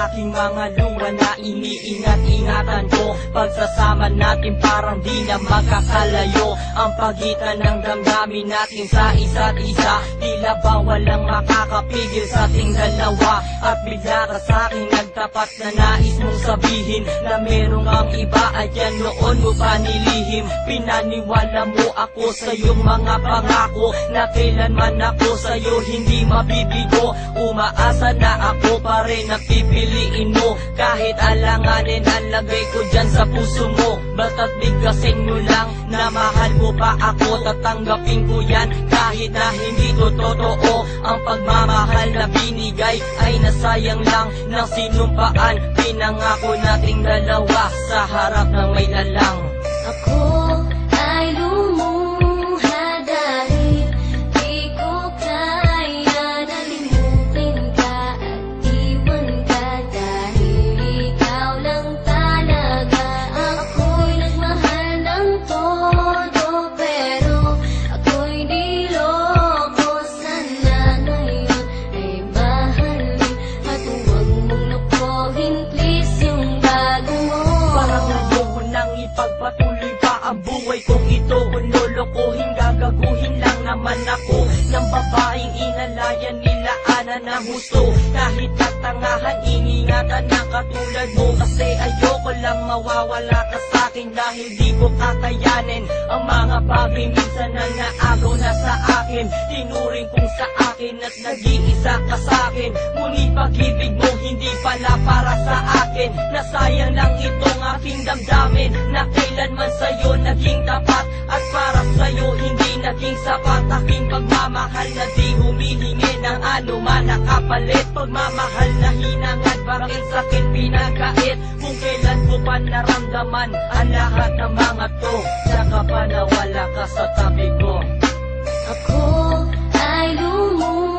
aking mga luha na iniingat-ingatan ko. Pagsasama natin parang di na magkakalayo ang pagitan ng damdamin natin sa isa't isa. Tila ba walang makakapigil sa ating dalawa. At bigla ka sa'kin nagtapat na nais mong sabihin na merong kang iba at yan noon mo pa nilihim. Pinaniwala mo ako sa iyong mga pangako na kailanman ako sa'yo hindi mabibigo. Umaasa na ako pa rin ang pipiliin mo. Kahit alanganin ang lagay ko dyan sa puso mo. Bata't bigkasin mo lang na mahal mo pa ako. Tatanggapin ko yan kahit na hindi to totoo. Ang pagmamahal na binigay ay nasayang lang ng sinumpaan. Pinangako nating dalawa sa harap ng may lalang. Ako ay lumuha dahil di ko kaya nalimutin ka at iwan ka dahil ikaw lang talaga. Ako'y nagmahal ng todo pero ako'y niloko. Sana ngayon ay mahalin at huwag mong lokohin please yung bago mo. Parang ayoko nang ipagpatuloy pa ang buhay kong ito. Kung lolokohin, gagaguhin lang naman ako ng babaeng inalayan nila ana ng husto. Kahit katangahan, iningatan na katulad mo. Kasi ayoko lang mawawala ka sa'kin dahil di ko kakayanin ang mga bagay minsan na naagaw na sa akin. Tinuring kong sa akin at nag-iisa ka sa'kin. Ngunit pag-ibig mo hindi pala para sa akin. Nasayang lang itong aking damdamin na kailanman sa'yo naging tapat. At para sa'yo hindi naging sapat aking pagmamahal na di humihingi ng anuman na kapalit. Pagmamahal na hinangad bakit sa'kin pinagkait. Kung kailan ko pa naramdaman ang lahat ng mga to. Saka pa nawala ka sa tabi ko. Ako ay lumuha